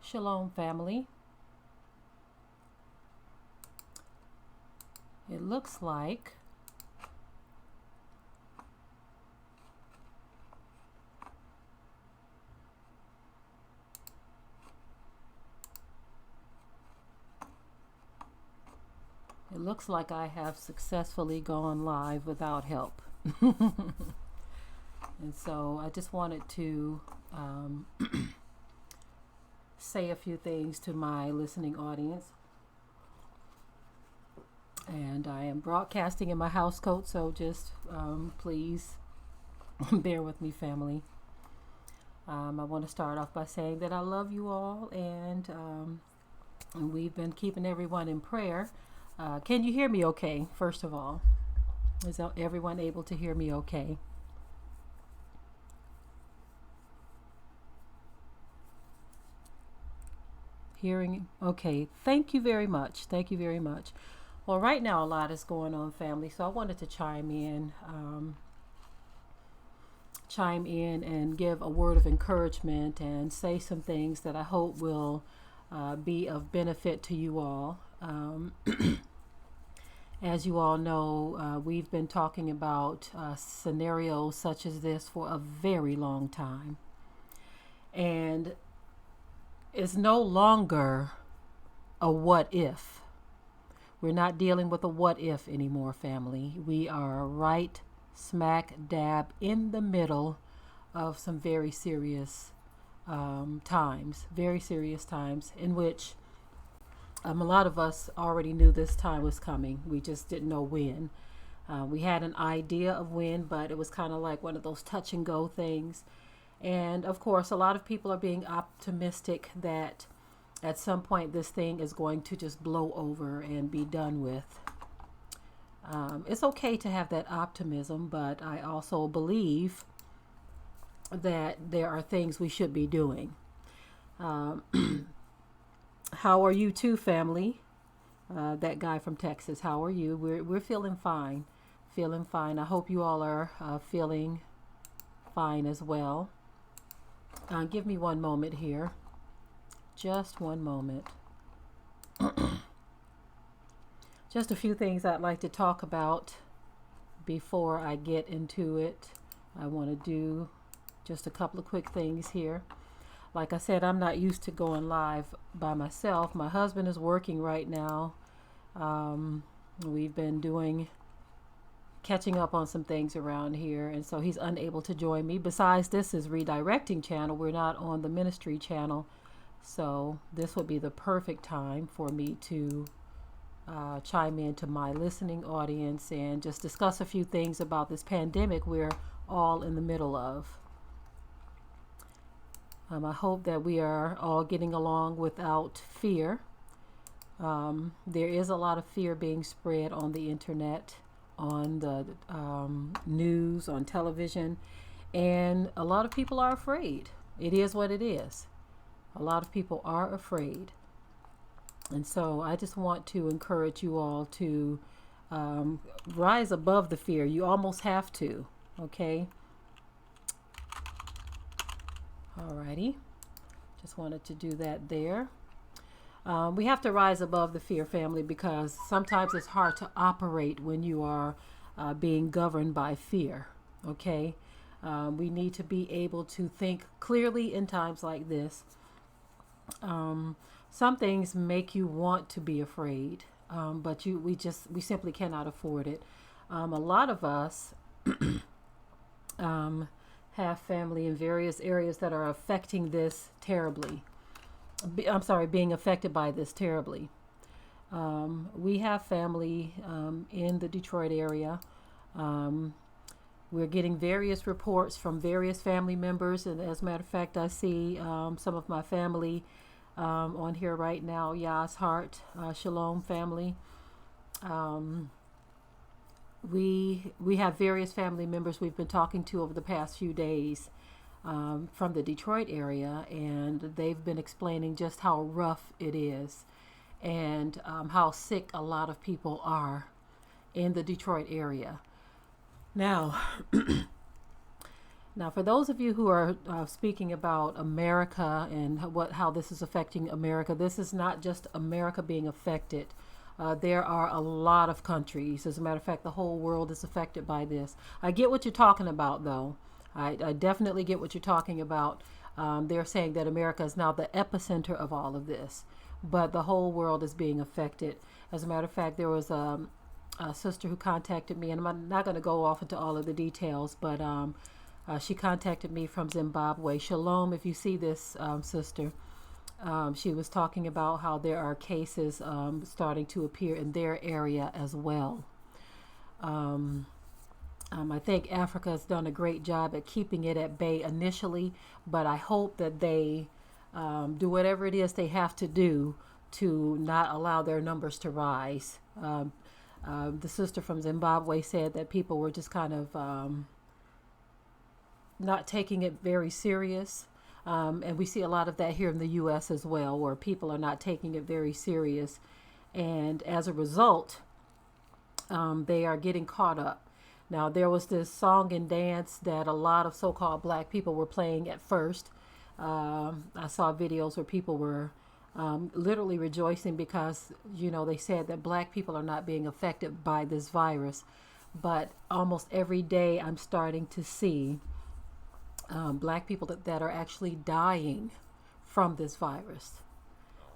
Shalom, family. It looks like I have successfully gone live without help. And so I just wanted to say a few things to my listening audience. And I am broadcasting in my house coat, so just please bear with me, family. I want to start off by saying that I love you all, and we've been keeping everyone in prayer. Can you hear me okay, first of all? Is everyone able to hear me okay? Hearing okay. Thank you very much. Thank you very much. Well, right now a lot is going on, family, so I wanted to chime in and give a word of encouragement and say some things that I hope will be of benefit to you all. As you all know, we've been talking about scenarios such as this for a very long time. And it's no longer a what if. We're not dealing with a what if anymore, family. We are right smack dab in the middle of some very serious times in which a lot of us already knew this time was coming. We just didn't know when. We had an idea of when, but it was kind of like one of those touch and go things. And of course, a lot of people are being optimistic that at some point this thing is going to just blow over and be done with. It's okay to have that optimism, but I also believe that there are things we should be doing. How are you too, family? That guy from Texas, how are you? We're feeling fine. Feeling fine. I hope you all are feeling fine as well. Give me one moment here. Just one moment. Just a few things I'd like to talk about before I get into it. I want to do just a couple of quick things here. Like I said, I'm not used to going live by myself. My husband is working right now. We've been catching up on some things around here, and so he's unable to join me. Besides, this is redirecting channel. We're not on the ministry channel, so this would be the perfect time for me to chime in to my listening audience and just discuss a few things about this pandemic we're all in the middle of. I hope that we are all getting along without fear. There is a lot of fear being spread on the internet, on the news, on television, and a lot of people are afraid. It is what it is. A lot of people are afraid. And so I just want to encourage you all to rise above the fear. You almost have to, okay? Alrighty. Just wanted to do that there. We have to rise above the fear, family, because sometimes it's hard to operate when you are being governed by fear, okay? We need to be able to think clearly in times like this. Some things make you want to be afraid, but we simply cannot afford it. A lot of us have family in various areas that are affecting this terribly. Being affected by this terribly. We have family in the Detroit area. We're getting various reports from various family members, and as a matter of fact, I see some of my family on here right now. Yas Heart, Shalom family. We have various family members we've been talking to over the past few days from the Detroit area, and they've been explaining just how rough it is and how sick a lot of people are in the Detroit area. Now, Now, for those of you who are speaking about America and how this is affecting America, this is not just America being affected. There are a lot of countries. As a matter of fact, the whole world is affected by this. I get what you're talking about, though. I definitely get what you're talking about. They're saying that America is now the epicenter of all of this, but the whole world is being affected. As a matter of fact, there was a sister who contacted me, and I'm not going to go off into all of the details, but she contacted me from Zimbabwe. Shalom, if you see this, sister. She was talking about how there are cases starting to appear in their area as well. I think Africa has done a great job at keeping it at bay initially, but I hope that they do whatever it is they have to do to not allow their numbers to rise. The sister from Zimbabwe said that people were just kind of not taking it very serious. And we see a lot of that here in the U.S. as well, where people are not taking it very serious. And as a result, they are getting caught up. Now, there was this song and dance that a lot of so-called black people were playing at first. I saw videos where people were literally rejoicing because, they said that black people are not being affected by this virus. But almost every day I'm starting to see black people that are actually dying from this virus.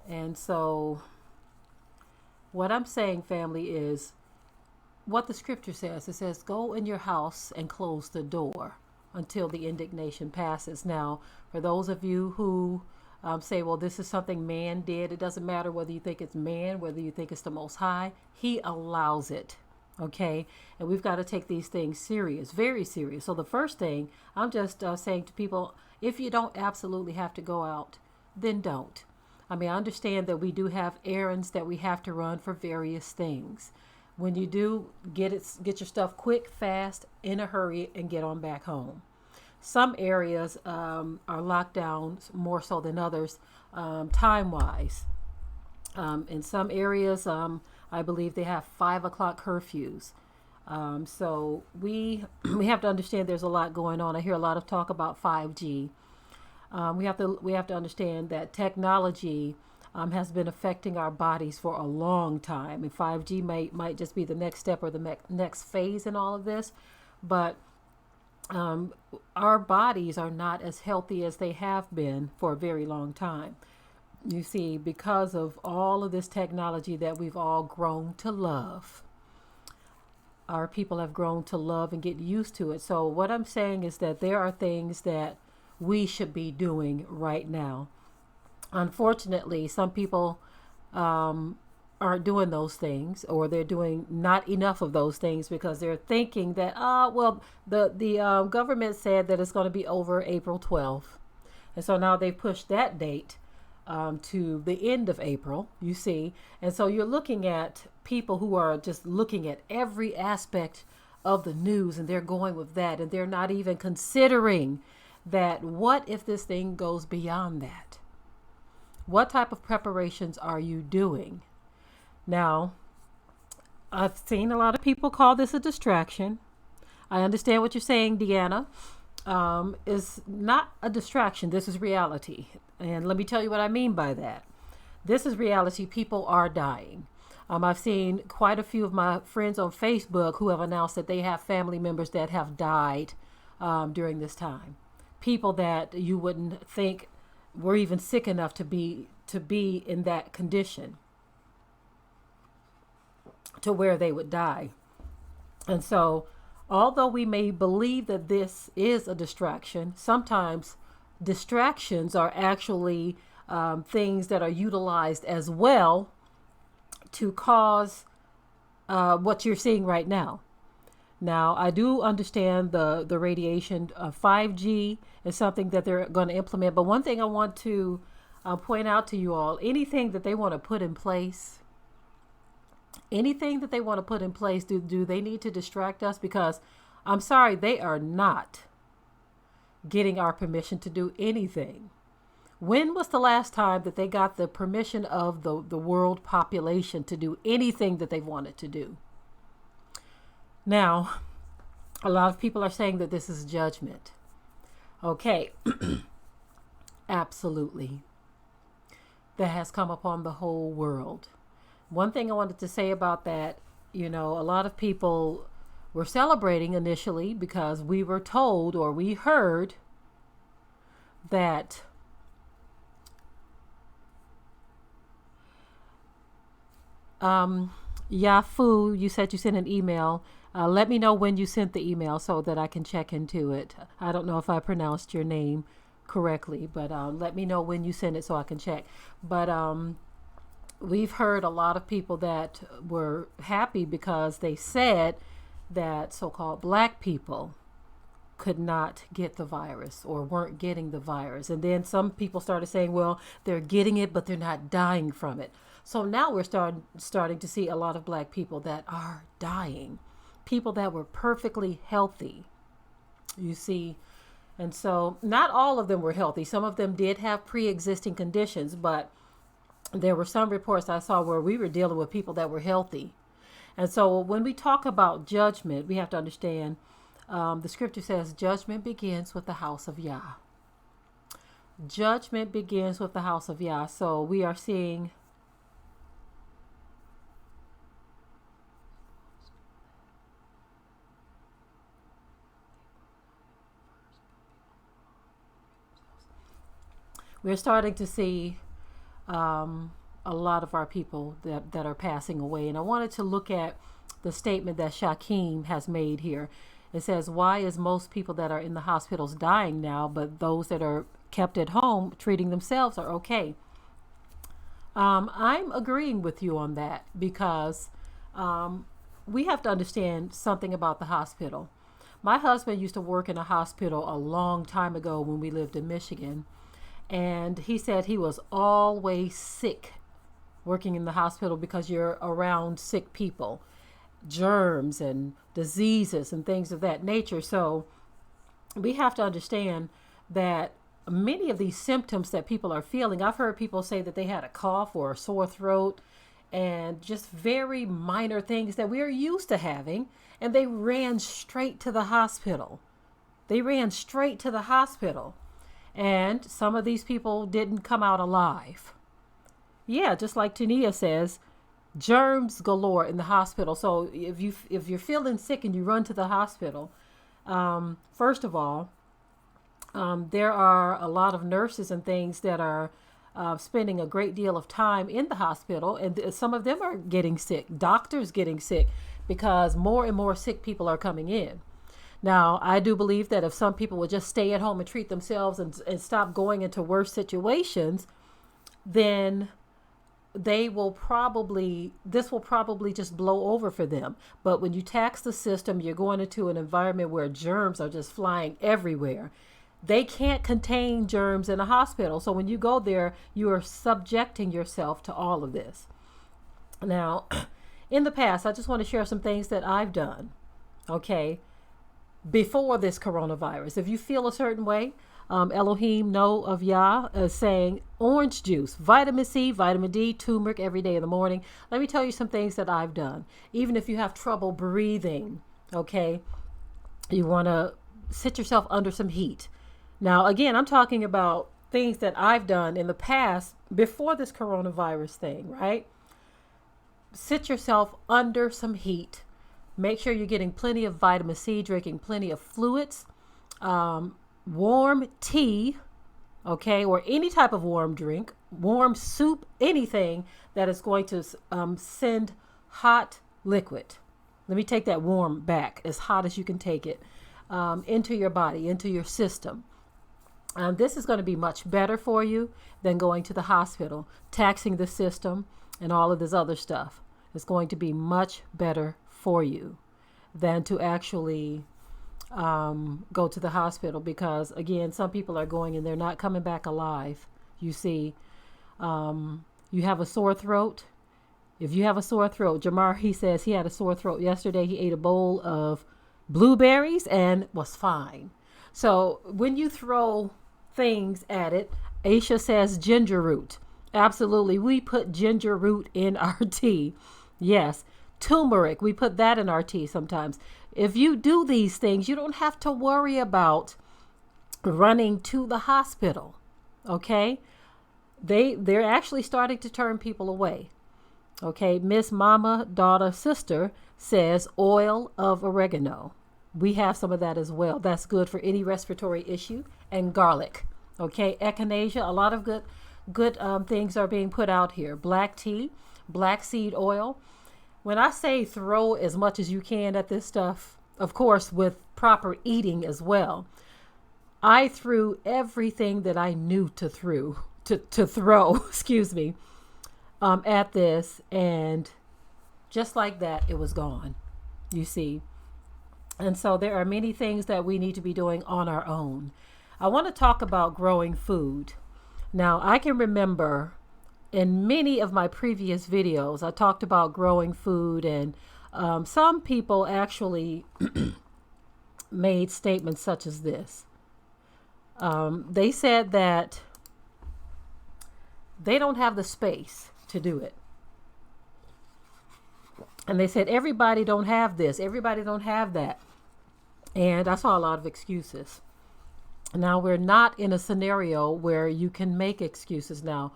And so what I'm saying, family, is what the scripture says. It says, go in your house and close the door until the indignation passes. Now, for those of you who say, well, this is something man did, it doesn't matter whether you think it's man, whether you think it's the Most High, he allows it. Okay, and we've got to take these things serious, very serious. So the first thing, I'm just saying to people, if you don't absolutely have to go out, then don't. I mean, I understand that we do have errands that we have to run for various things. When you do, get your stuff quick, fast, in a hurry, and get on back home. Some areas are locked down more so than others, time-wise. In some areas, I believe they have 5 o'clock curfews. So we have to understand there's a lot going on. I hear a lot of talk about 5G. We have to understand that technology has been affecting our bodies for a long time, and 5G might just be the next step or the next phase in all of this. But our bodies are not as healthy as they have been for a very long time. You see, because of all of this technology that we've all grown to love, our people have grown to love and get used to it. So what I'm saying is that there are things that we should be doing right now. Unfortunately, some people aren't doing those things, or they're doing not enough of those things because they're thinking that, the government said that it's going to be over April 12th. And so now they pushed that date to the end of April, you see. And so you're looking at people who are just looking at every aspect of the news, and they're going with that, and they're not even considering that what if this thing goes beyond that? What type of preparations are you doing? Now, I've seen a lot of people call this a distraction. I understand what you're saying, Deanna. Is not a distraction. This is reality. And let me tell you what I mean by that. This is reality. People are dying. I've seen quite a few of my friends on Facebook who have announced that they have family members that have died during this time. People that you wouldn't think were even sick enough to be in that condition, to where they would die. And so, although we may believe that this is a distraction, sometimes distractions are actually things that are utilized as well to cause what you're seeing right now. Now, I do understand the radiation of 5G is something that they're going to implement. But one thing I want to point out to you all, anything that they want to put in place, do they need to distract us? Because I'm sorry, they are not getting our permission to do anything. When was the last time that they got the permission of the world population to do anything that they wanted to do? Now, a lot of people are saying that this is judgment. Okay, absolutely. That has come upon the whole world. One thing I wanted to say about that, a lot of people were celebrating initially because we were told or we heard that Yafu, you said you sent an email. Let me know when you sent the email so that I can check into it. I don't know if I pronounced your name correctly, but let me know when you send it so I can check. But we've heard a lot of people that were happy because they said that so-called black people could not get the virus or weren't getting the virus. And then some people started saying, well, they're getting it, but they're not dying from it. So now we're starting to see a lot of black people that are dying, people that were perfectly healthy, you see. And so not all of them were healthy. Some of them did have pre-existing conditions, but there were some reports I saw where we were dealing with people that were healthy. And so when we talk about judgment, we have to understand the scripture says judgment begins with the house of Yah. Judgment begins with the house of Yah. So we are seeing we're starting to see a lot of our people that are passing away. And I wanted to look at the statement that Shakim has made here. It says, why is most people that are in the hospitals dying now, but those that are kept at home treating themselves are okay? I'm agreeing with you on that because we have to understand something about the hospital. My husband used to work in a hospital a long time ago when we lived in Michigan. And he said he was always sick working in the hospital because you're around sick people, germs and diseases and things of that nature. So we have to understand that many of these symptoms that people are feeling, I've heard people say that they had a cough or a sore throat and just very minor things that we are used to having. And they ran straight to the hospital. They ran straight to the hospital. And some of these people didn't come out alive. Yeah, just like Tania says, germs galore in the hospital. So if you're feeling sick and you run to the hospital, first of all, there are a lot of nurses and things that are spending a great deal of time in the hospital, and some of them are getting sick. Doctors getting sick because more and more sick people are coming in. Now, I do believe that if some people would just stay at home and treat themselves and stop going into worse situations, then this will probably just blow over for them. But when you tax the system, you're going into an environment where germs are just flying everywhere. They can't contain germs in a hospital. So when you go there, you are subjecting yourself to all of this. Now, in the past, I just want to share some things that I've done. Okay. Before this coronavirus, if you feel a certain way, Elohim, know of Yah, saying orange juice, vitamin C, vitamin D, turmeric every day in the morning. Let me tell you some things that I've done. Even if you have trouble breathing, okay, you want to sit yourself under some heat. Now, again, I'm talking about things that I've done in the past before this coronavirus thing, right? Sit yourself under some heat. Make sure you're getting plenty of vitamin C, drinking plenty of fluids, warm tea, okay, or any type of warm drink, warm soup, anything that is going to send hot liquid. Let me take that warm back, as hot as you can take it, into your body, into your system. This is going to be much better for you than going to the hospital, taxing the system, and all of this other stuff. It's going to be much better for you than to actually go to the hospital, because again, some people are going and they're not coming back alive. You see, you have a sore throat. If you have a sore throat, Jamar, he says he had a sore throat yesterday. He ate a bowl of blueberries and was fine. So when you throw things at it, Aisha says ginger root. Absolutely. We put ginger root in our tea. Yes. Turmeric, we put that in our tea sometimes. If you do these things, you don't have to worry about running to the hospital. Okay, they're actually starting to turn people away. Okay, Miss Mama, daughter, sister says oil of oregano. We have some of that as well. That's good for any respiratory issue. And garlic. Okay, echinacea. A lot of good things are being put out here. Black tea, black seed oil. When I say throw as much as you can at this stuff, of course, with proper eating as well, I threw everything that I knew to throw, excuse me, at this, and just like that, it was gone. You see, and so there are many things that we need to be doing on our own. I want to talk about growing food. Now, I can remember in many of my previous videos, I talked about growing food, and some people actually made statements such as this. They said that they don't have the space to do it. And they said, everybody don't have this, everybody don't have that. And I saw a lot of excuses. Now, we're not in a scenario where you can make excuses now.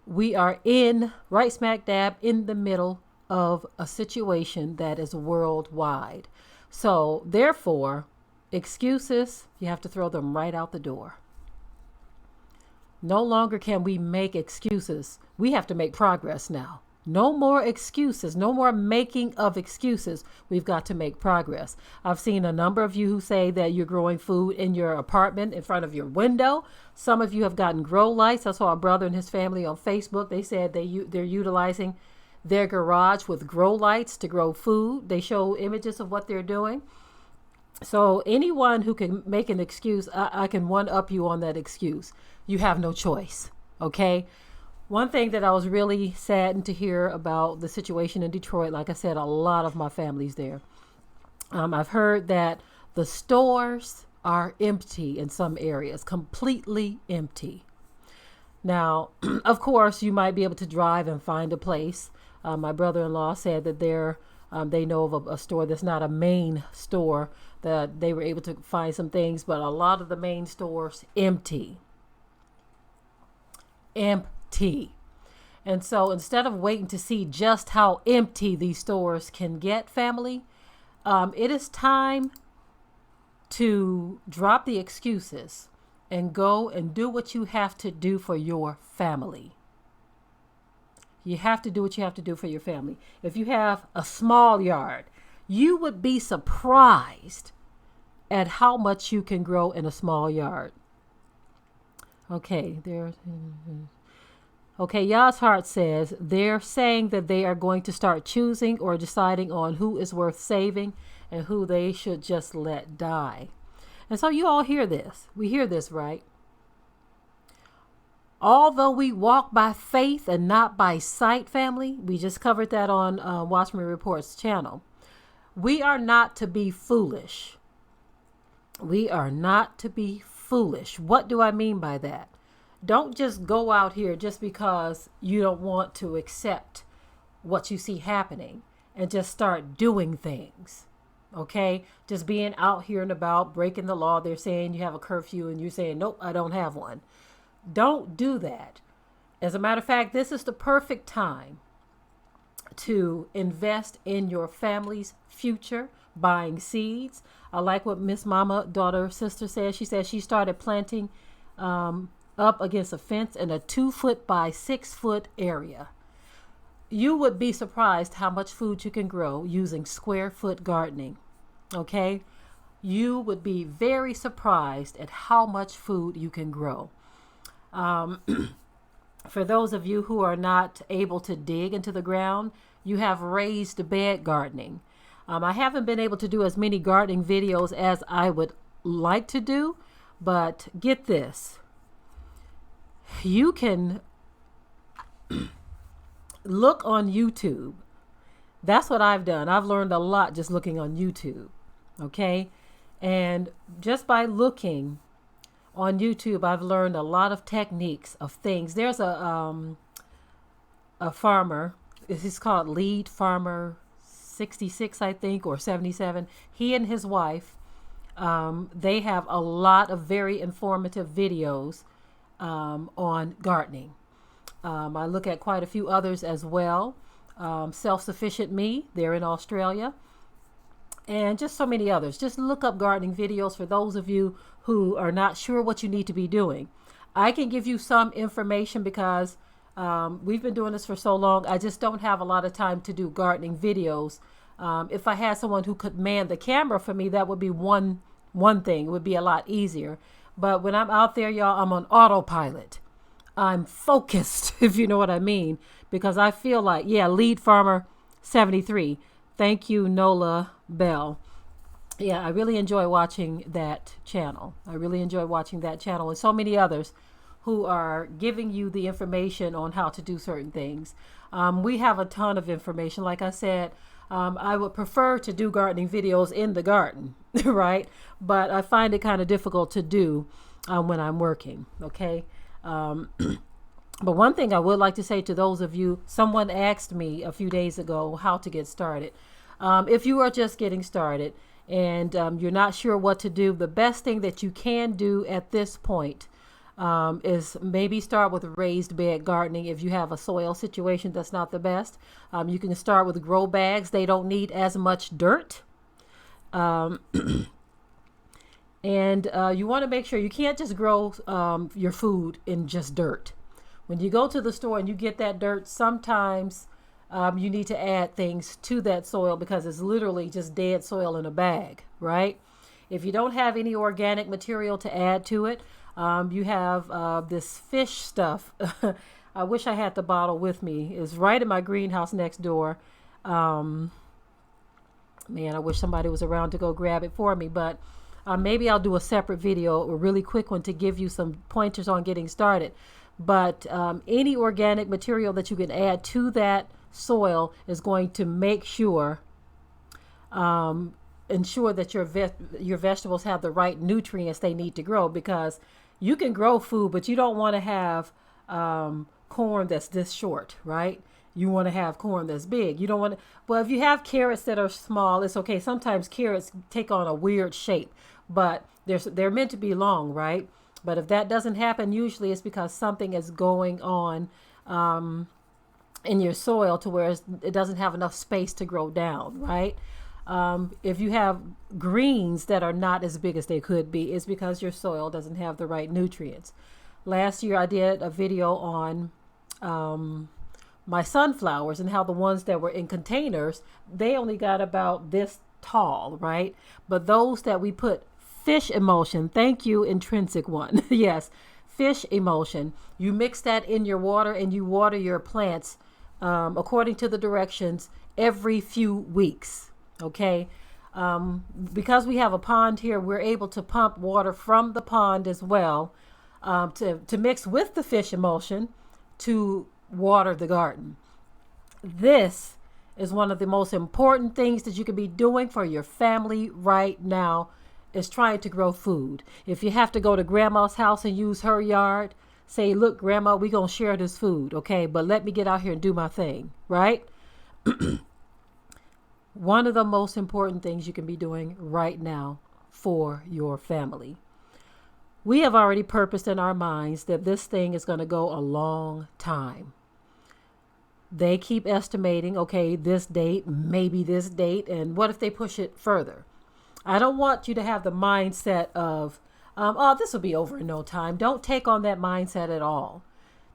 We are in right smack dab in the middle of a situation that is worldwide. So therefore, excuses, you have to throw them right out the door. No longer can we make excuses. We have to make progress now. No more excuses, no more making of excuses. We've got to make progress. I've seen a number of you who say that you're growing food in your apartment in front of your window. Some of you have gotten grow lights. I saw a brother and his family on Facebook. They said they're utilizing their garage with grow lights to grow food. They show images of what they're doing. So anyone who can make an excuse, I can one up you on that excuse. You have no choice. Okay. One thing that I was really saddened to hear about the situation in Detroit, like I said, a lot of my family's there. I've heard that the stores are empty in some areas, completely empty. Now, of course, you might be able to drive and find a place. My brother-in-law said that they know of a store that's not a main store, that they were able to find some things, but a lot of the main stores empty. Empty. And so instead of waiting to see just how empty these stores can get, family, it is time to drop the excuses and go and do what you have to do for your family. You have to do what you have to do for your family. If you have a small yard, you would be surprised at how much you can grow in a small yard. Okay, Yah's Heart says they're saying that they are going to start choosing or deciding on who is worth saving and who they should just let die. And so you all hear this. We hear this, right? Although we walk by faith and not by sight, family, we just covered that on Watch Me Report's channel. We are not to be foolish. We are not to be foolish. What do I mean by that? Don't just go out here just because you don't want to accept what you see happening and just start doing things. Okay? Just being out here and about, breaking the law. They're saying you have a curfew and you're saying, nope, I don't have one. Don't do that. As a matter of fact, this is the perfect time to invest in your family's future, buying seeds. I like what Miss Mama, daughter, sister said. She said she started planting up against a fence in a 2-foot by 6-foot area. You would be surprised how much food you can grow using square foot gardening. Okay? You would be very surprised at how much food you can grow. For those of you who are not able to dig into the ground, you have raised bed gardening. I haven't been able to do as many gardening videos as I would like to do, but get this. You can look on YouTube. That's what I've done. I've learned a lot just looking on YouTube. Okay? And just by looking on YouTube, I've learned a lot of techniques of things. There's a farmer. He's called Lead Farmer 66, I think, or 77. He and his wife They have a lot of very informative videos on gardening. I look at quite a few others as well. Self-Sufficient Me, they're in Australia, and just so many others. Just look up gardening videos for those of you who are not sure what you need to be doing. I can give you some information because we've been doing this for so long. I just don't have a lot of time to do gardening videos. If I had someone who could man the camera for me, that would be one thing. It would be a lot easier. But when I'm out there, y'all, I'm on autopilot. I'm focused, if you know what I mean, because I feel like, yeah, Lead Farmer 73. Thank you, Nola Bell. Yeah, I really enjoy watching that channel. And so many others who are giving you the information on how to do certain things. We have a ton of information. Like I said, I would prefer to do gardening videos in the garden, right? But I find it kind of difficult to do when I'm working, okay? But one thing I would like to say to those of you, someone asked me a few days ago how to get started. If you are just getting started and you're not sure what to do, the best thing that you can do at this point is maybe start with raised bed gardening. If you have a soil situation that's not the best, you can start with grow bags. They don't need as much dirt. And you want to make sure you can't just grow your food in just dirt. When you go to the store and you get that dirt, sometimes you need to add things to that soil because it's literally just dead soil in a bag, right? If you don't have any organic material to add to it, you have this fish stuff. I wish I had the bottle with me. It's right in my greenhouse next door. Man, I wish somebody was around to go grab it for me, but maybe I'll do a separate video, a really quick one, to give you some pointers on getting started. But any organic material that you can add to that soil is going to make sure, ensure that your vegetables have the right nutrients they need to grow, because you can grow food, but you don't want to have corn that's this short, right? You want to have corn that's big. You don't want to, well, if you have carrots that are small, it's okay. Sometimes carrots take on a weird shape, but they're meant to be long, right? But if that doesn't happen, usually it's because something is going on in your soil to where it doesn't have enough space to grow down, right? If you have greens that are not as big as they could be, it's because your soil doesn't have the right nutrients. Last year I did a video on my sunflowers and how the ones that were in containers, they only got about this tall, right? But those that we put fish emulsion, thank you, Intrinsic One. Yes, fish emulsion. You mix that in your water and you water your plants according to the directions every few weeks. Okay. Because we have a pond here, we're able to pump water from the pond as well to mix with the fish emulsion to water the garden. This is one of the most important things that you can be doing for your family right now, is trying to grow food. If you have to go to grandma's house and use her yard, say, look, grandma, we're going to share this food, okay? But let me get out here and do my thing, right? One of the most important things you can be doing right now for your family. We have already purposed in our minds that this thing is going to go a long time. They keep estimating, okay, this date, maybe this date, and what if they push it further? I don't want you to have the mindset of, oh, this will be over in no time. Don't take on that mindset at all.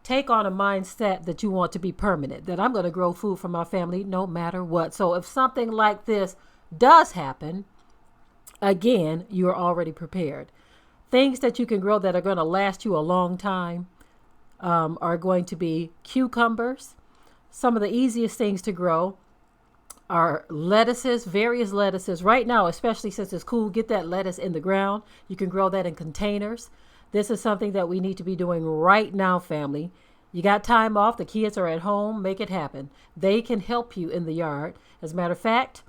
Take on a mindset that you want to be permanent, that I'm going to grow food for my family no matter what. So if something like this does happen, again, you're already prepared. Things that you can grow that are going to last you a long time are going to be cucumbers. Some of the easiest things to grow are lettuces, various lettuces. Right now, especially since it's cool, get that lettuce in the ground. You can grow that in containers. This is something that we need to be doing right now, family. You got time off, the kids are at home, make it happen. They can help you in the yard. As a matter of fact,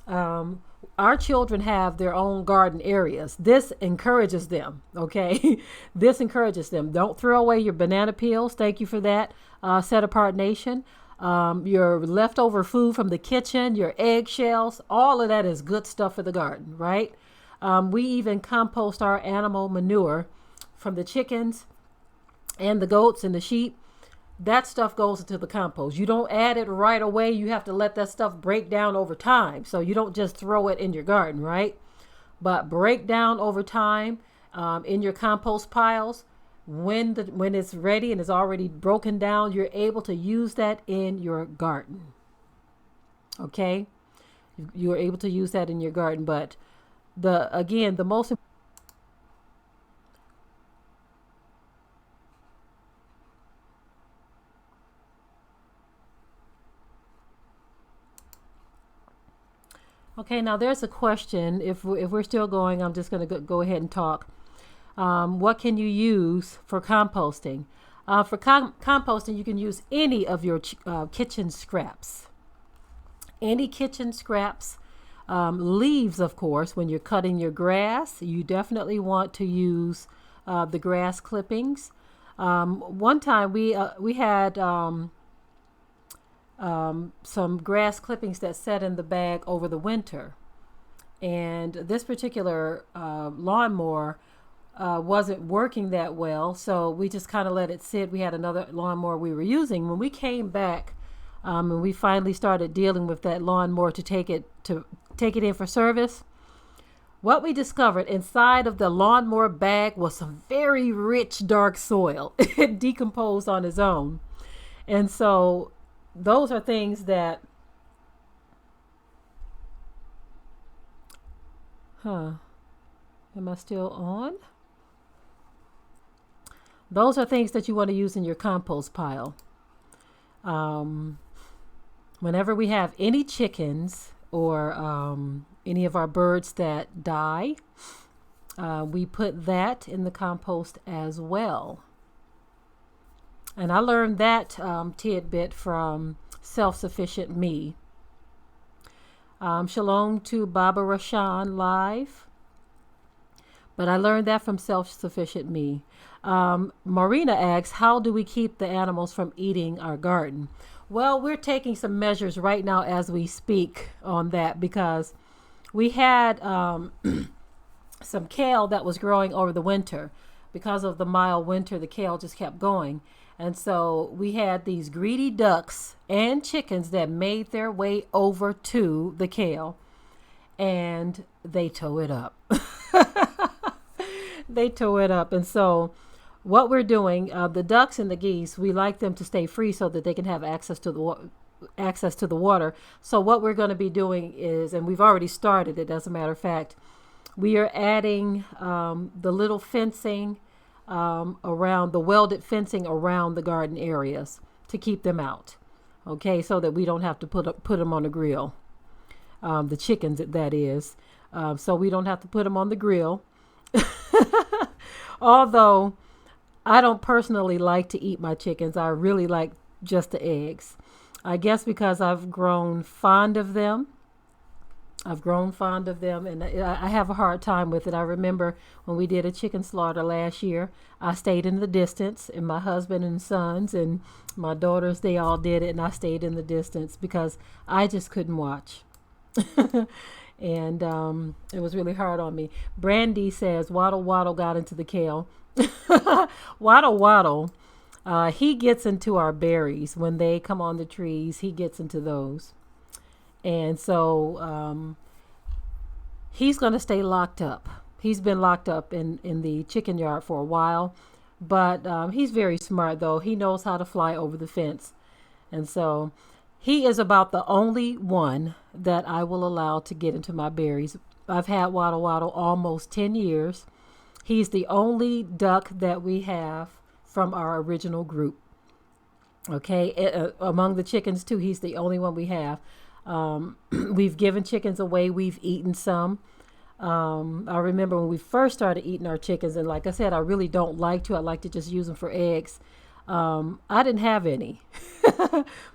our children have their own garden areas. This encourages them, okay? This encourages them. Don't throw away your banana peels. Thank you for that, Set Apart Nation. Your leftover food from the kitchen, your eggshells, all of that is good stuff for the garden, right? We even compost our animal manure from the chickens and the goats and the sheep. That stuff goes into the compost. You don't add it right away. You have to let that stuff break down over time. So you don't just throw it in your garden, right? But break down over time in your compost piles. When it's ready and it's already broken down, you're able to use that in your garden. Okay, you are able to use that in your garden. But the most. Okay, now there's a question. If we're still going, I'm just going to go ahead and talk. What can you use for composting? For composting, you can use any of your kitchen scraps. Any kitchen scraps. Leaves, of course, when you're cutting your grass, you definitely want to use the grass clippings. One time we had some grass clippings that sat in the bag over the winter. And this particular lawnmower wasn't working that well, so we just kind of let it sit. We had another lawnmower we were using. When we came back and we finally started dealing with that lawnmower to take it in for service, what we discovered inside of the lawnmower bag was some very rich dark soil. It decomposed on its own. And so those are things that, am I still on? Those are things that you want to use in your compost pile. Whenever we have any chickens or any of our birds that die, we put that in the compost as well. And I learned that tidbit from Self-Sufficient Me. Shalom to Baba Rashan live. But I learned that from Self-Sufficient Me. Marina asks, how do we keep the animals from eating our garden? Well, we're taking some measures right now as we speak on that, because we had some kale that was growing over the winter. Because of the mild winter, the kale just kept going. And so we had these greedy ducks and chickens that made their way over to the kale, and they tore it up. They tore it up. And so what we're doing, the ducks and the geese, we like them to stay free so that they can have access to the water. So what we're going to be doing is, and we've already started it, as a matter of fact, we are adding the little fencing around, the welded fencing around the garden areas to keep them out. Okay, so that we don't have to put them on the grill. The chickens, that is. So we don't have to put them on the grill. Although I don't personally like to eat my chickens. I really like just the eggs. I guess because I've grown fond of them. And I have a hard time with it. I remember when we did a chicken slaughter last year, I stayed in the distance, and my husband and sons and my daughters, they all did it, and I stayed in the distance because I just couldn't watch. And it was really hard on me. Brandy says, Waddle Waddle got into the kale. Waddle Waddle, he gets into our berries. When they come on the trees, he gets into those. And so he's going to stay locked up. He's been locked up in the chicken yard for a while. But he's very smart, though. He knows how to fly over the fence. And so he is about the only one that I will allow to get into my berries. I've had Waddle Waddle almost 10 years. He's the only duck that we have from our original group. Okay, among the chickens, too, he's the only one we have. We've given chickens away. We've eaten some. I remember when we first started eating our chickens, and like I said, I really don't like to. I like to just use them for eggs. I didn't have any.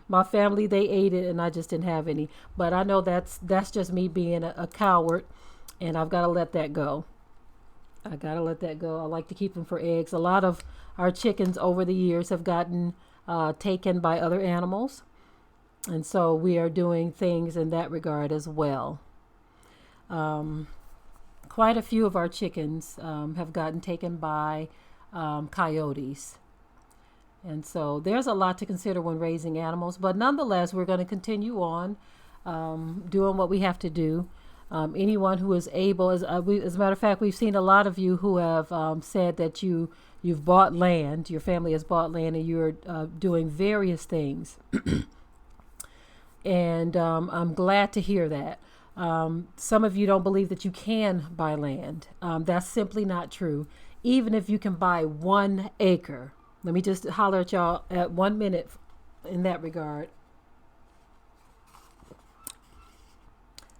My family, they ate it, and I just didn't have any. But I know that's just me being a coward, and I've got to let that go. I like to keep them for eggs. A lot of our chickens over the years have gotten taken by other animals. And so we are doing things in that regard as well. Quite quite a few of our chickens have gotten taken by coyotes. And so there's a lot to consider when raising animals. But nonetheless, we're going to continue on doing what we have to do. Anyone who is able, as a matter of fact, we've seen a lot of you who have said that you've bought land, your family has bought land, and you're doing various things. And I'm glad to hear that. Some of you don't believe that you can buy land. That's simply not true. Even if you can buy 1 acre, let me just holler at y'all at 1 minute in that regard.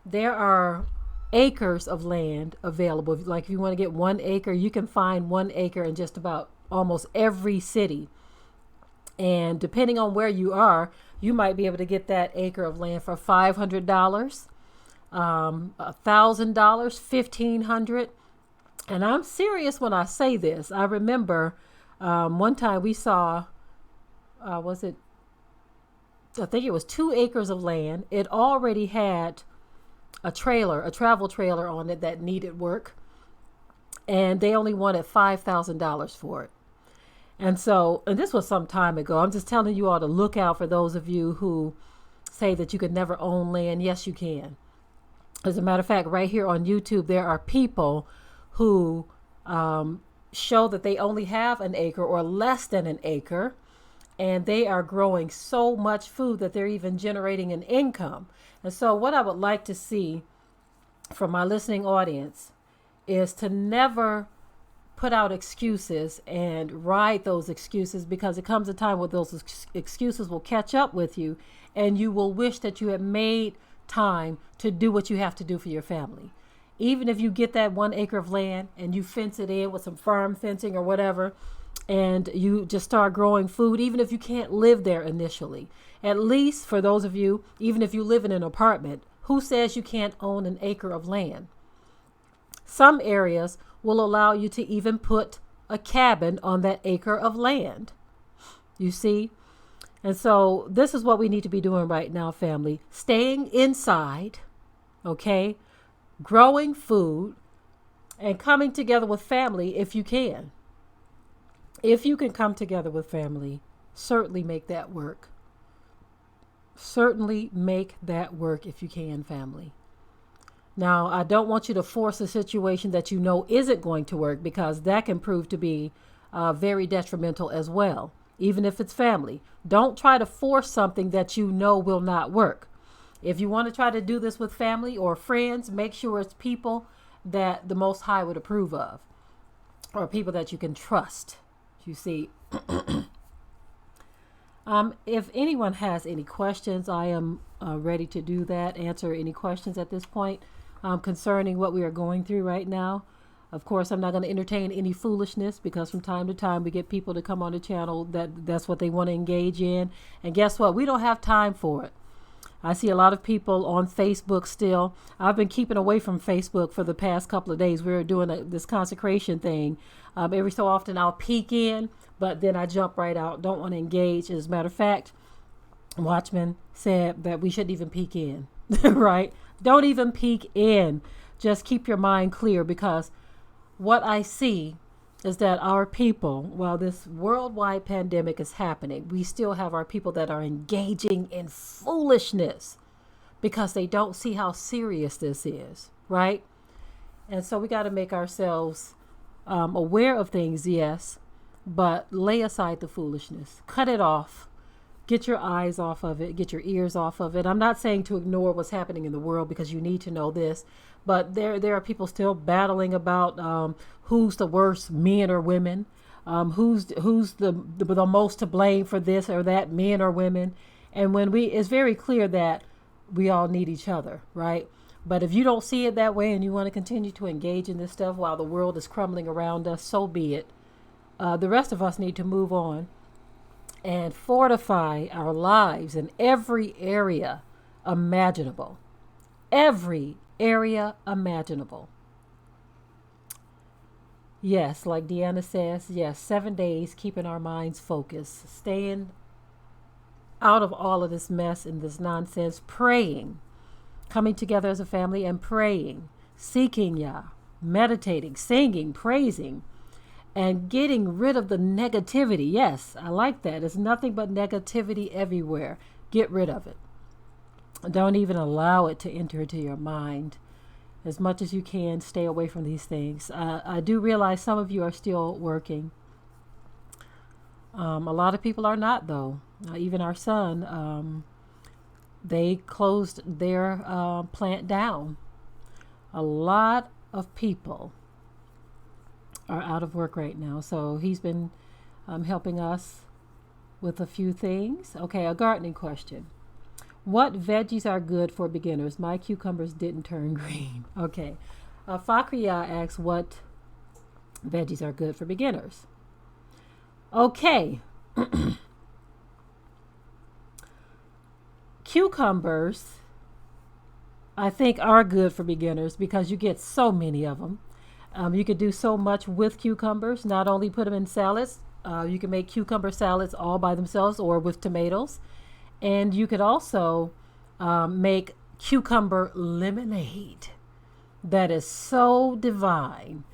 There are acres of land available. Like if you want to get 1 acre, you can find 1 acre in just about almost every city. And depending on where you are, you might be able to get that acre of land for $500, $1,000, $1,500. And I'm serious when I say this. I remember one time we saw, I think it was 2 acres of land. It already had a travel trailer on it that needed work. And they only wanted $5,000 for it. And this was some time ago. I'm just telling you all to look out for those of you who say that you could never own land. Yes, you can. As a matter of fact, right here on YouTube, there are people who show that they only have an acre or less than an acre, and they are growing so much food that they're even generating an income. And so what I would like to see from my listening audience is to never put out excuses and ride those excuses, because it comes a time where those excuses will catch up with you and you will wish that you had made time to do what you have to do for your family. Even if you get that 1 acre of land and you fence it in with some farm fencing or whatever, and you just start growing food, even if you can't live there initially, at least for those of you, even if you live in an apartment, who says you can't own an acre of land? Some areas will allow you to even put a cabin on that acre of land. You see? And so this is what we need to be doing right now, family. Staying inside, okay? Growing food and coming together with family if you can. If you can come together with family, certainly make that work. Certainly make that work if you can, family. Now, I don't want you to force a situation that you know isn't going to work, because that can prove to be very detrimental as well, even if it's family. Don't try to force something that you know will not work. If you want to try to do this with family or friends, make sure it's people that the Most High would approve of, or people that you can trust. You see, if anyone has any questions, I am ready to do that, answer any questions at this point concerning what we are going through right now. Of course, I'm not going to entertain any foolishness, because from time to time we get people to come on the channel that's what they want to engage in. And guess what? We don't have time for it. I see a lot of people on Facebook still. I've been keeping away from Facebook for the past couple of days. We're doing this consecration thing. Every so often I'll peek in, but then I jump right out. Don't want to engage. As a matter of fact, Watchman said that we shouldn't even peek in, right? Don't even peek in. Just keep your mind clear, because what I see is that our people, while this worldwide pandemic is happening, we still have our people that are engaging in foolishness because they don't see how serious this is, right? And so we got to make ourselves aware of things, yes, but lay aside the foolishness. Cut it off. Get your eyes off of it. Get your ears off of it. I'm not saying to ignore what's happening in the world, because you need to know this. But there are people still battling about who's the worst, men or women, who's the most to blame for this or that, men or women. And it's very clear that we all need each other, right? But if you don't see it that way and you want to continue to engage in this stuff while the world is crumbling around us, so be it. The rest of us need to move on and fortify our lives in every area imaginable. Every area imaginable. Yes, like Deanna says, yes, 7 days, keeping our minds focused, staying out of all of this mess and this nonsense, praying, coming together as a family and praying, seeking Yah, meditating, singing, praising, and getting rid of the negativity. Yes, I like that. It's nothing but negativity everywhere. Get rid of it. Don't even allow it to enter into your mind. As much as you can, stay away from these things. I do realize some of you are still working. A lot of people are not, though. Even our son, they closed their plant down. A lot of people are out of work right now. So he's been helping us with a few things. Okay, a gardening question. What veggies are good for beginners? My cucumbers didn't turn green. Okay. Fakria asks what veggies are good for beginners. Okay. Cucumbers, I think, are good for beginners because you get so many of them. You could do so much with cucumbers. Not only put them in salads, you can make cucumber salads all by themselves or with tomatoes. And you could also make cucumber lemonade. That is so divine.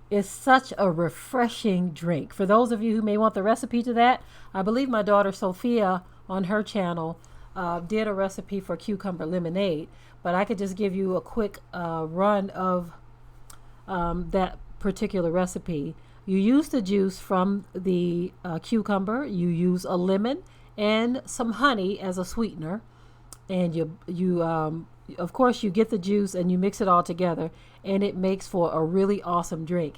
It's such a refreshing drink. For those of you who may want the recipe to that, I believe my daughter Sophia on her channel did a recipe for cucumber lemonade. But I could just give you a quick run of that particular recipe. You use the juice from the cucumber. You use a lemon and some honey as a sweetener, and you of course you get the juice and you mix it all together, and it makes for a really awesome drink.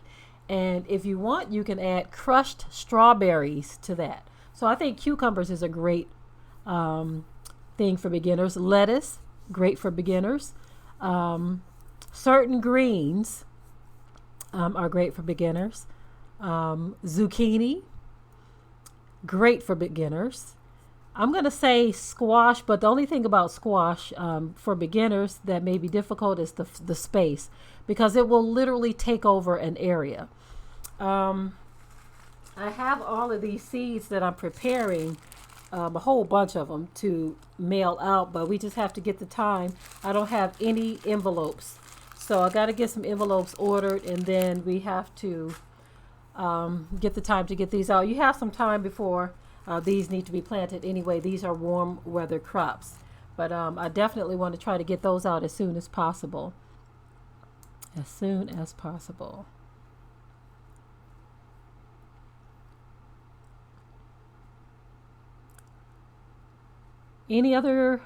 And if you want, you can add crushed strawberries to that. So I think cucumbers is a great thing for beginners. Lettuce, great for beginners. Certain greens are great for beginners. Zucchini, great for beginners. I'm going to say squash, but the only thing about squash for beginners that may be difficult is the space, because it will literally take over an area. I have all of these seeds that I'm preparing, a whole bunch of them to mail out, but we just have to get the time. I don't have any envelopes, so I got to get some envelopes ordered, and then we have to get the time to get these out. You have some time before these need to be planted anyway. These are warm weather crops, but I definitely want to try to get those out as soon as possible. As soon as possible. Any other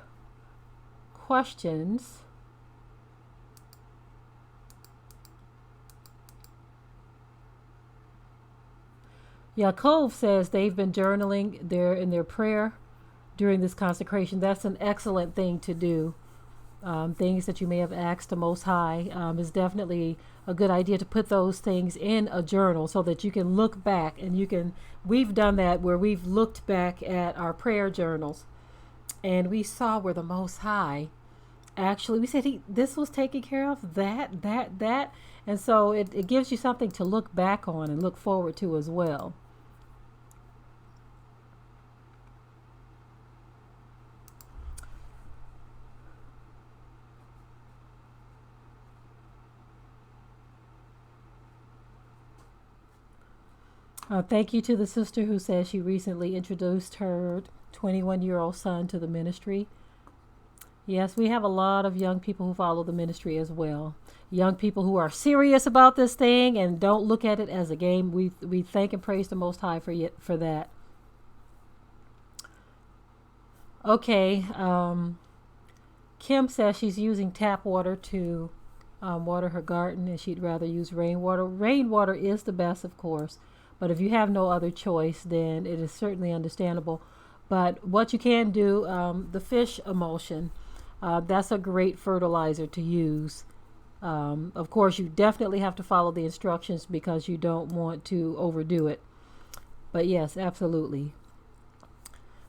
questions? Yaakov says they've been journaling in their prayer during this consecration. That's an excellent thing to do. Things that you may have asked the Most High is definitely a good idea to put those things in a journal so that you can look back, and we've done that where we've looked back at our prayer journals and we saw where the Most High actually, we said this was taken care of, that. And so it gives you something to look back on and look forward to as well. Thank you to the sister who says she recently introduced her 21-year-old son to the ministry. Yes, we have a lot of young people who follow the ministry as well. Young people who are serious about this thing and don't look at it as a game. We thank and praise the Most High for that. Okay, Kim says she's using tap water to water her garden, and she'd rather use rainwater. Rainwater is the best, of course, but if you have no other choice, then it is certainly understandable. But what you can do, the fish emulsion, that's a great fertilizer to use. Of course, you definitely have to follow the instructions because you don't want to overdo it. But yes, absolutely.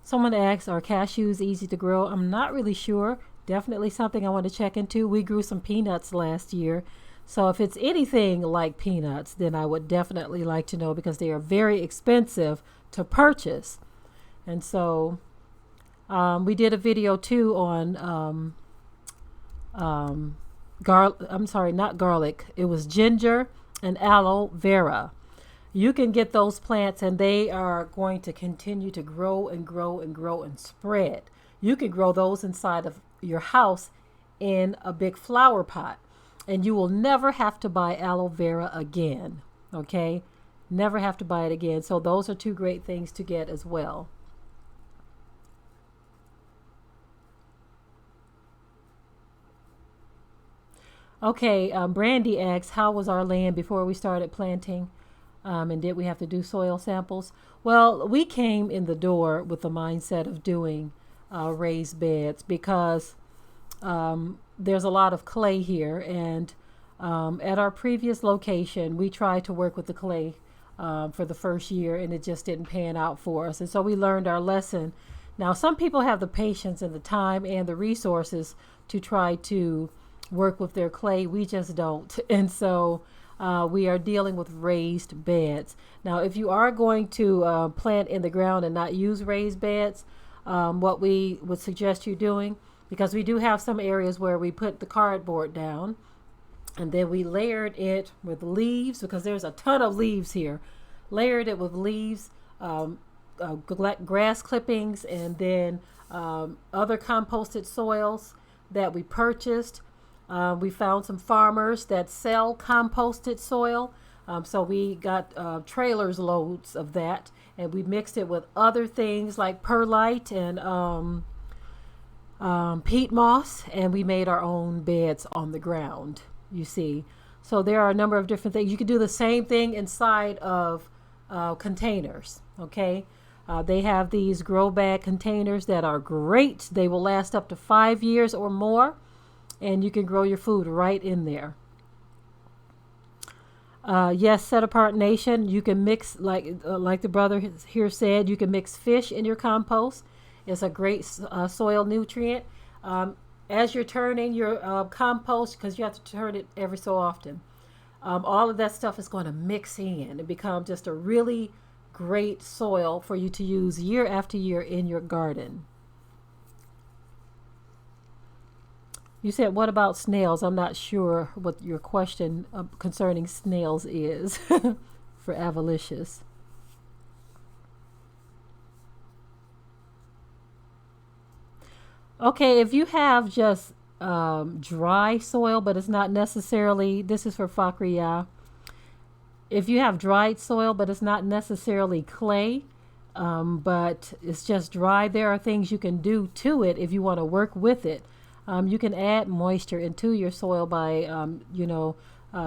Someone asks, are cashews easy to grow? I'm not really sure. Definitely something I want to check into. We grew some peanuts last year. So if it's anything like peanuts, then I would definitely like to know, because they are very expensive to purchase. And so we did a video too on I'm sorry, not garlic. It was ginger and aloe vera. You can get those plants and they are going to continue to grow and grow and grow and spread. You can grow those inside of your house in a big flower pot and you will never have to buy aloe vera again. Okay? Never have to buy it again. So those are two great things to get as well. Okay, Brandy asks, how was our land before we started planting? And did we have to do soil samples? Well, we came in the door with the mindset of doing raised beds because there's a lot of clay here. And at our previous location, we tried to work with the clay for the first year and it just didn't pan out for us. And so we learned our lesson. Now, some people have the patience and the time and the resources to try to work with their clay. We just don't. And so we are dealing with raised beds. Now, if you are going to plant in the ground and not use raised beds, what we would suggest you doing, because we do have some areas where we put the cardboard down and then we layered it with leaves because there's a ton of leaves here. Layered it with leaves, grass clippings, and then other composted soils that we purchased. We found some farmers that sell composted soil. So we got trailers loads of that and we mixed it with other things like perlite and peat moss, and we made our own beds on the ground, you see. So there are a number of different things. You can do the same thing inside of containers, okay? They have these grow bag containers that are great. They will last up to 5 years or more, and you can grow your food right in there. Yes, Set Apart Nation, you can mix, like the brother here said, you can mix fish in your compost. It's a great soil nutrient. As you're turning your compost, because you have to turn it every so often, all of that stuff is going to mix in and become just a really great soil for you to use year after year in your garden. You said, what about snails? I'm not sure what your question concerning snails is for Avalicious. Okay, if you have just dry soil, but it's not necessarily, this is for Fakriya. If you have dried soil, but it's not necessarily clay, but it's just dry, there are things you can do to it if you want to work with it. You can add moisture into your soil by,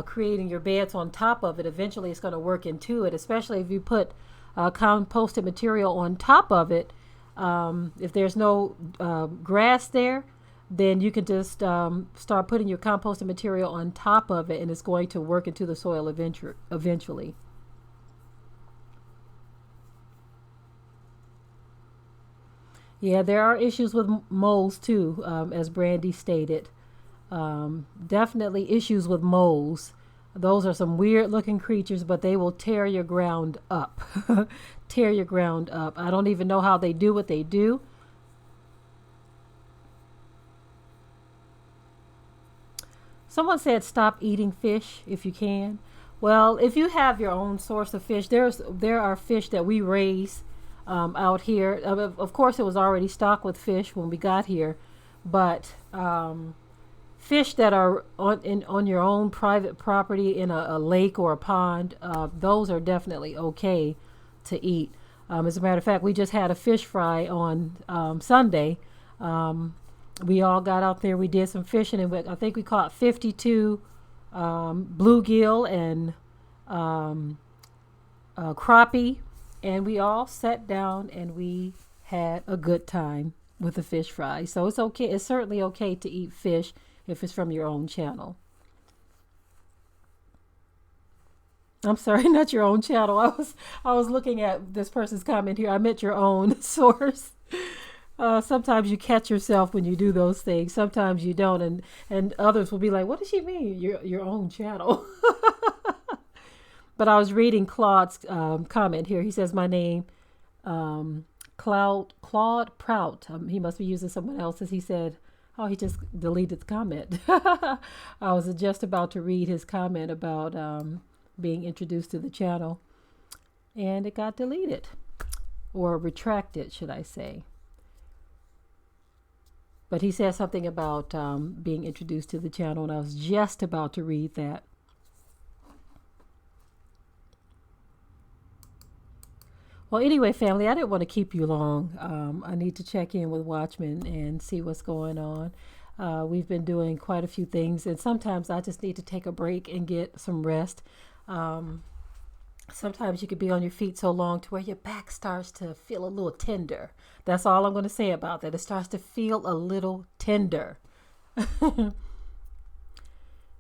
creating your beds on top of it. Eventually, it's going to work into it, especially if you put composted material on top of it. If there's no grass there, then you can just start putting your composted material on top of it, and it's going to work into the soil eventually. Yeah, there are issues with moles too, as Brandy stated. Definitely issues with moles. Those are some weird looking creatures, but they will tear your ground up. Tear your ground up. I don't even know how they do what they do. Someone said stop eating fish if you can. Well, if you have your own source of fish, there are fish that we raise out here. Of course, it was already stocked with fish when we got here, but fish that are on your own private property in a lake or a pond, those are definitely okay to eat. As a matter of fact, we just had a fish fry on Sunday. We all got out there. We did some fishing, and I think we caught 52 bluegill and crappie, and we all sat down and we had a good time with the fish fry. So it's okay. It's certainly okay to eat fish if it's from your own channel. I'm sorry, not your own channel. I was looking at this person's comment here. I meant your own source. Sometimes you catch yourself when you do those things. Sometimes you don't, and others will be like, "What does she mean? Your own channel?" But I was reading Claude's comment here. He says, "My name, Claude Prout." He must be using someone else's. He said, Oh, he just deleted the comment. I was just about to read his comment about being introduced to the channel, and it got deleted, or retracted, should I say. But he said something about being introduced to the channel, and I was just about to read that. Well, anyway, family, I didn't want to keep you long. I need to check in with Watchmen and see what's going on. We've been doing quite a few things, and sometimes I just need to take a break and get some rest. Sometimes you could be on your feet so long to where your back starts to feel a little tender. That's all I'm going to say about that. It starts to feel a little tender.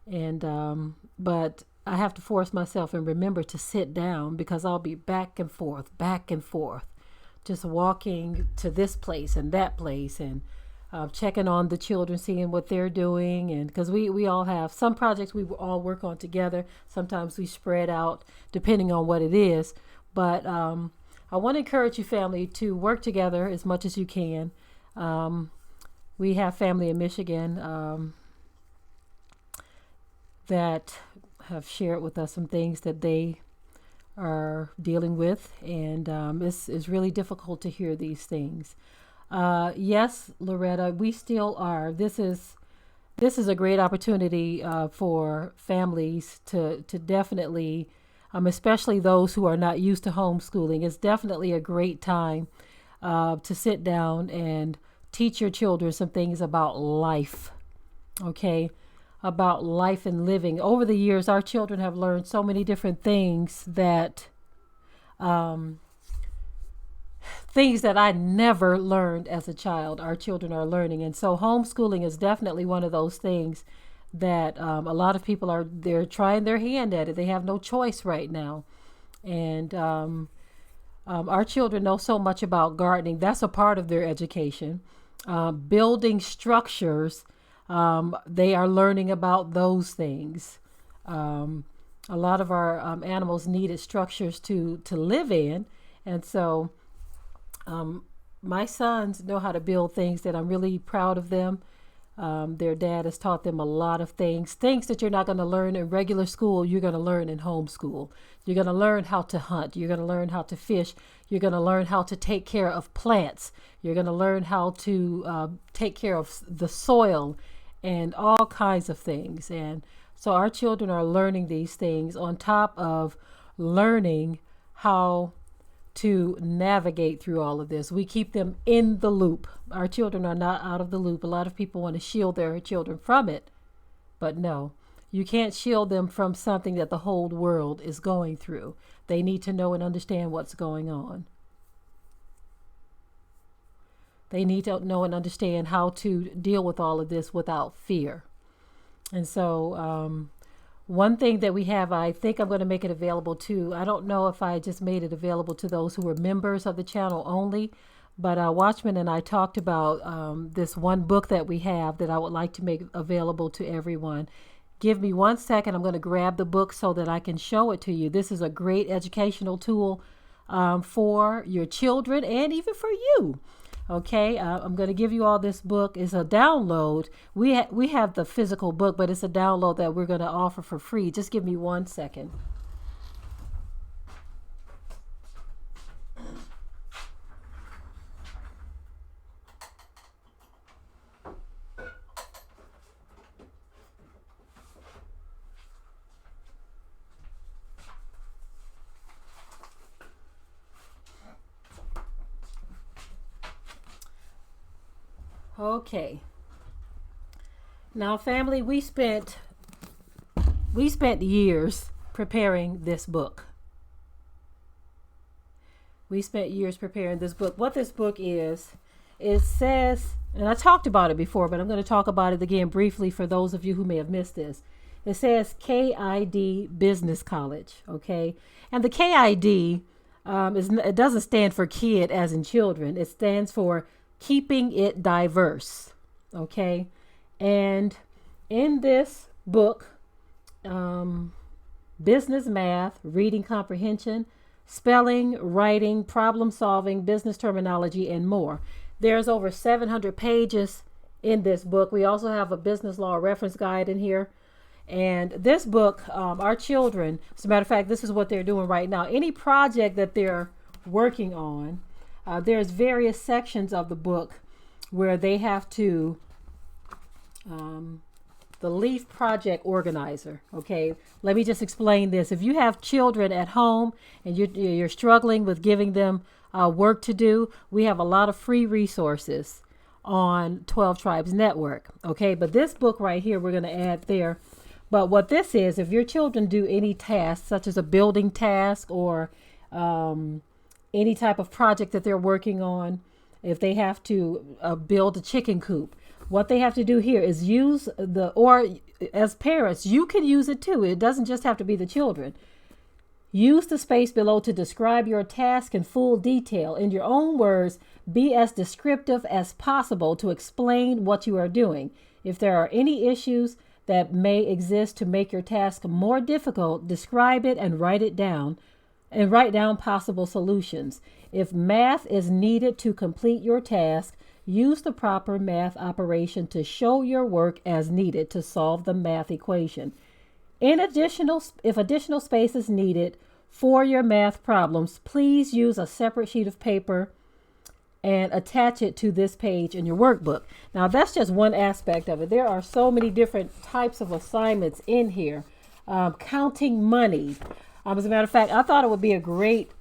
And but I have to force myself and remember to sit down, because I'll be back and forth, just walking to this place and that place, and checking on the children, seeing what they're doing. And because we all have some projects we all work on together. Sometimes we spread out depending on what it is. But I want to encourage you, family, to work together as much as you can. We have family in Michigan that have shared with us some things that they are dealing with, and it's really difficult to hear these things. Yes, Loretta, we still are. This is a great opportunity for families to definitely, especially those who are not used to homeschooling. It's definitely a great time to sit down and teach your children some things about life. Okay, about life and living. Over the years, our children have learned so many different things that I never learned as a child. Our children are learning, and so homeschooling is definitely one of those things that a lot of people they're trying their hand at it. They have no choice right now, and our children know so much about gardening. That's a part of their education. Building structures. They are learning about those things. A lot of our animals needed structures to live in. And so my sons know how to build things that I'm really proud of them. Their dad has taught them a lot of things that you're not going to learn in regular school. You're going to learn in homeschool. You're going to learn how to hunt. You're going to learn how to fish. You're going to learn how to take care of plants. You're going to learn how to take care of the soil and all kinds of things. And so our children are learning these things on top of learning how to navigate through all of this. We keep them in the loop. Our children are not out of the loop. A lot of people want to shield their children from it, but no, you can't shield them from something that the whole world is going through. They need to know and understand what's going on. They need to know and understand how to deal with all of this without fear. And so one thing that we have, I think I'm going to make it available to, I don't know if I just made it available to those who are members of the channel only, but Watchman and I talked about this one book that we have that I would like to make available to everyone. Give me 1 second. I'm going to grab the book so that I can show it to you. This is a great educational tool for your children and even for you. Okay, I'm going to give you all this book. It's a download. We have the physical book, but it's a download that we're going to offer for free. Just give me 1 second. Okay. Now, family, we spent years preparing this book. We spent years preparing this book. What this book is, it says, and I talked about it before, but I'm going to talk about it again briefly for those of you who may have missed this. It says KID Business College, okay? And the KID, it doesn't stand for kid as in children. It stands for Keeping It Diverse, okay? And in this book, business math, reading comprehension, spelling, writing, problem solving, business terminology, and more. There's over 700 pages in this book. We also have a business law reference guide in here. And this book, our children, as a matter of fact, this is what they're doing right now. Any project that they're working on, there's various sections of the book where they have to, the Leaf Project Organizer. Okay, let me just explain this. If you have children at home and you're struggling with giving them work to do, we have a lot of free resources on 12 Tribes Network. Okay, but this book right here, we're going to add there. But what this is, if your children do any task, such as a building task or any type of project that they're working on, if they have to build a chicken coop, what they have to do here is use or as parents, you can use it too. It doesn't just have to be the children. Use the space below to describe your task in full detail. In your own words, be as descriptive as possible to explain what you are doing. If there are any issues that may exist to make your task more difficult, describe it and write it down, and write down possible solutions. If math is needed to complete your task, use the proper math operation to show your work as needed to solve the math equation. If additional space is needed for your math problems, please use a separate sheet of paper and attach it to this page in your workbook. Now, that's just one aspect of it. There are so many different types of assignments in here. Counting money. As a matter of fact, I thought it would be a great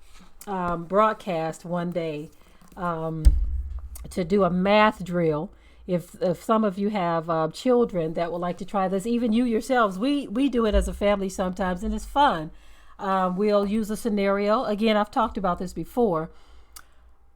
broadcast one day to do a math drill. If some of you have children that would like to try this, even you yourselves, we do it as a family sometimes, and it's fun. We'll use a scenario. Again, I've talked about this before.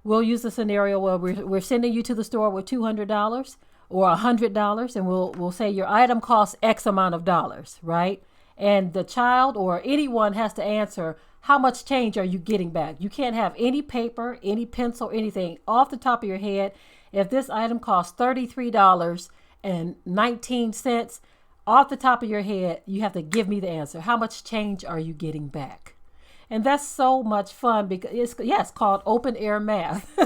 We'll use a scenario where we're sending you to the store with $200 or $100, and we'll say your item costs X amount of dollars, right? And the child or anyone has to answer, how much change are you getting back? You can't have any paper, any pencil, anything off the top of your head. If this item costs $33.19, off the top of your head, you have to give me the answer. How much change are you getting back? And that's so much fun because it's called open air math,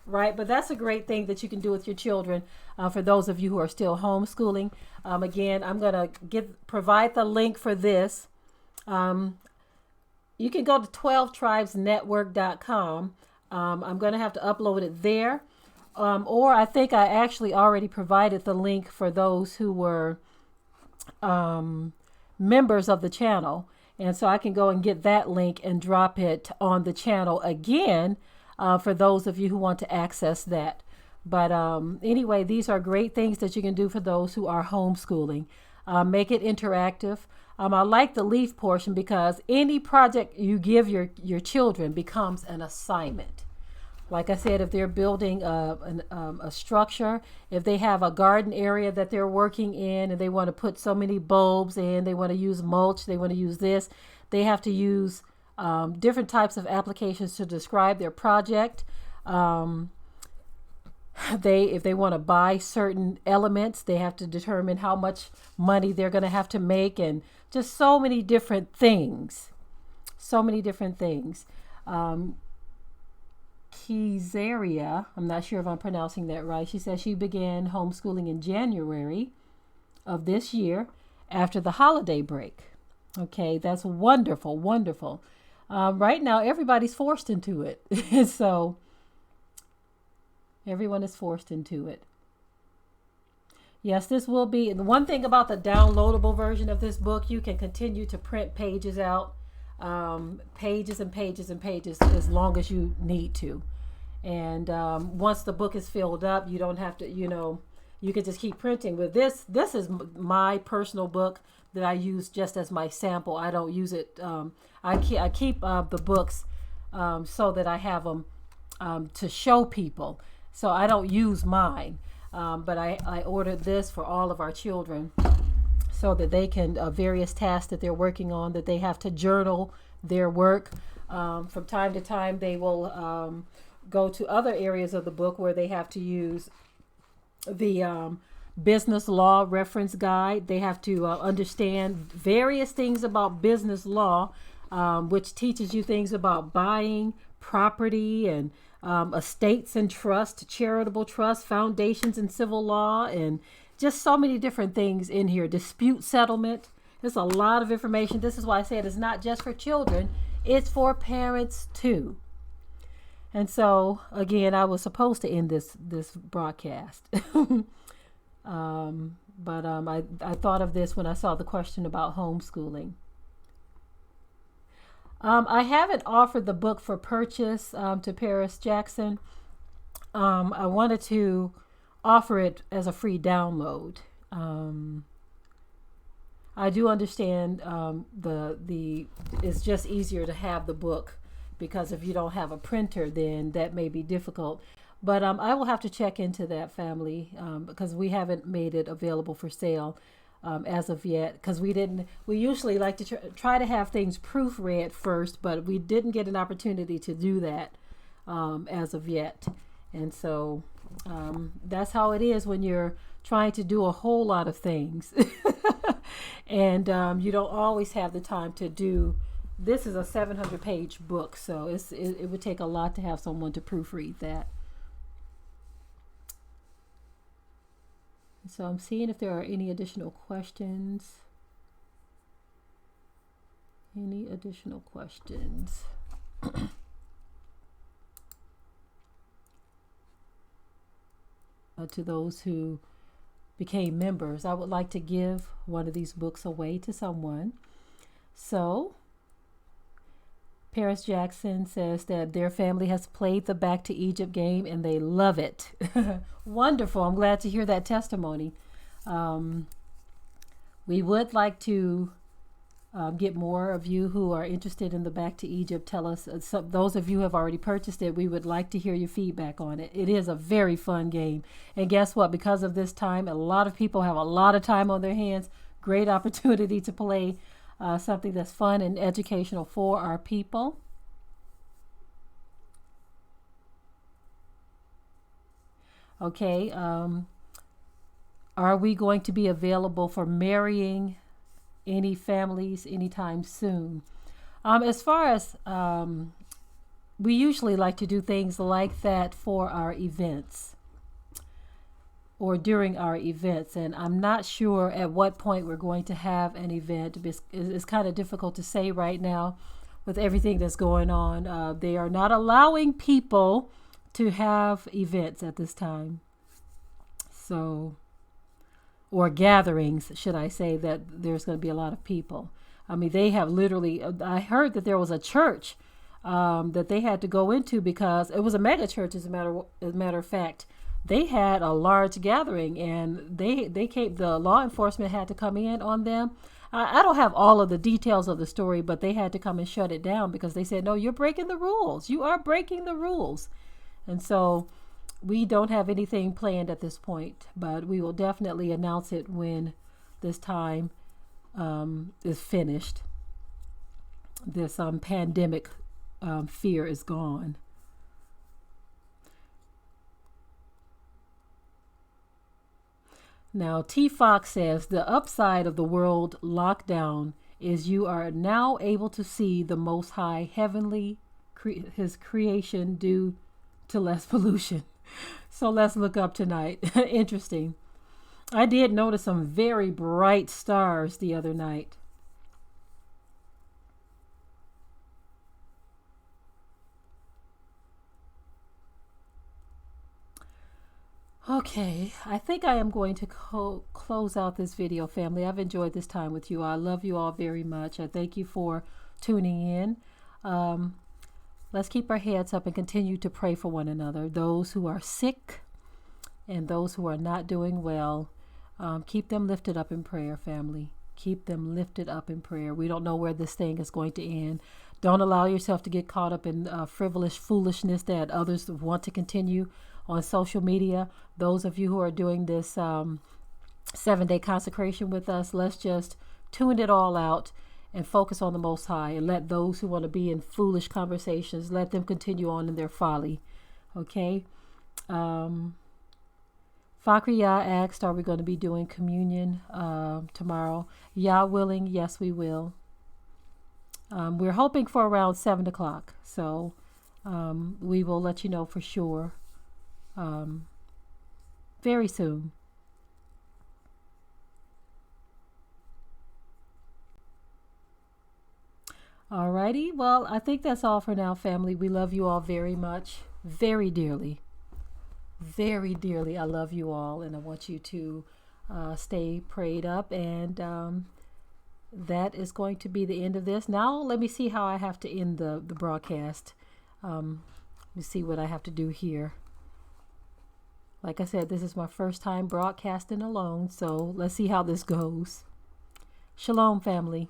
right? But that's a great thing that you can do with your children. For those of you who are still homeschooling, again, I'm going to provide the link for this. You can go to 12tribesnetwork.com. I'm going to have to upload it there. Or I think I actually already provided the link for those who were members of the channel. And so I can go and get that link and drop it on the channel again for those of you who want to access that. But anyway, these are great things that you can do for those who are homeschooling. Make it interactive. I like the leaf portion because any project you give your children becomes an assignment. Like I said, if they're building a structure, if they have a garden area that they're working in and they want to put so many bulbs in, they want to use mulch, they want to use this, they have to use different types of applications to describe their project. If they want to buy certain elements, they have to determine how much money they're going to have to make, and just so many different things. So many different things. Kizaria, I'm not sure if I'm pronouncing that right. She says she began homeschooling in January of this year after the holiday break. Okay, that's wonderful, wonderful. Right now, everybody's forced into it. So everyone is forced into it. Yes, this will be. The one thing about the downloadable version of this book, you can continue to print pages out. Pages and pages and pages as long as you need to. And once the book is filled up, you don't have to, you can just keep printing. With this is my personal book that I use just as my sample. I don't use it. I keep the books so that I have them to show people. So I don't use mine. But I ordered this for all of our children, so that they can, various tasks that they're working on, that they have to journal their work. From time to time, they will go to other areas of the book where they have to use the business law reference guide. They have to understand various things about business law, which teaches you things about buying, property and estates and trust, charitable trust, foundations and civil law, and just so many different things in here. Dispute settlement. There's a lot of information. This is why I said it's not just for children, it's for parents too. And so, again, I was supposed to end this broadcast. I thought of this when I saw the question about homeschooling. I haven't offered the book for purchase to Paris Jackson. I wanted to offer it as a free download. I do understand the it's just easier to have the book, because if you don't have a printer, then that may be difficult. But I will have to check into that, family, because we haven't made it available for sale as of yet. Because we usually like to try to have things proofread first, but we didn't get an opportunity to do that as of yet. And so that's how it is when you're trying to do a whole lot of things. And you don't always have the time to do. This is a 700-page book, so it would take a lot to have someone to proofread that. So I'm seeing if there are any additional questions. Any additional questions? To those who became members, I would like to give one of these books away to someone. So Paris Jackson says that their family has played the Back to Egypt game and they love it. Wonderful. I'm glad to hear that testimony. We would like to get more of you who are interested in the Back to Egypt. Tell us, those of you who have already purchased it, we would like to hear your feedback on it. It is a very fun game. And guess what? Because of this time, a lot of people have a lot of time on their hands. Great opportunity to play something that's fun and educational for our people. Okay, are we going to be available for marrying any families anytime soon? As far as we usually like to do things like that for our events or during our events, and I'm not sure at what point we're going to have an event. It's kind of difficult to say right now with everything that's going on. They are not allowing people to have events at this time. So, or gatherings, should I say, that there's going to be a lot of people. I mean, they have literally, I heard that there was a church that they had to go into because it was a mega church, as a matter of fact. They had a large gathering and the law enforcement had to come in on them. I don't have all of the details of the story, but they had to come and shut it down because they said, no, you're breaking the rules. You are breaking the rules. And so we don't have anything planned at this point, but we will definitely announce it when this time is finished. This pandemic fear is gone. Now, T. Fox says the upside of the world lockdown is you are now able to see the Most High heavenly, his creation due to less pollution. So let's look up tonight. Interesting. I did notice some very bright stars the other night. Okay, I think I am going to close out this video, family. I've enjoyed this time with you. I love you all very much. I thank you for tuning in. Let's keep our heads up and continue to pray for one another. Those who are sick and those who are not doing well, keep them lifted up in prayer, family. Keep them lifted up in prayer. We don't know where this thing is going to end. Don't allow yourself to get caught up in frivolous foolishness that others want to continue on social media. Those of you who are doing this 7-day consecration with us, let's just tune it all out and focus on the Most High, and let those who want to be in foolish conversations, let them continue on in their folly. Okay. Fakriya asked, are we going to be doing communion tomorrow? Yah willing, yes, we will. We're hoping for around 7 o'clock. So We will let you know for sure um, very soon. Alrighty, well, I think that's all for now, family. We love you all very much, very dearly, very dearly. I love you all, and I want you to stay prayed up. And that is going to be the end of this. Now, let me see how I have to end the broadcast. Let me see what I have to do here. Like I said, this is my first time broadcasting alone, so let's see how this goes. Shalom, family.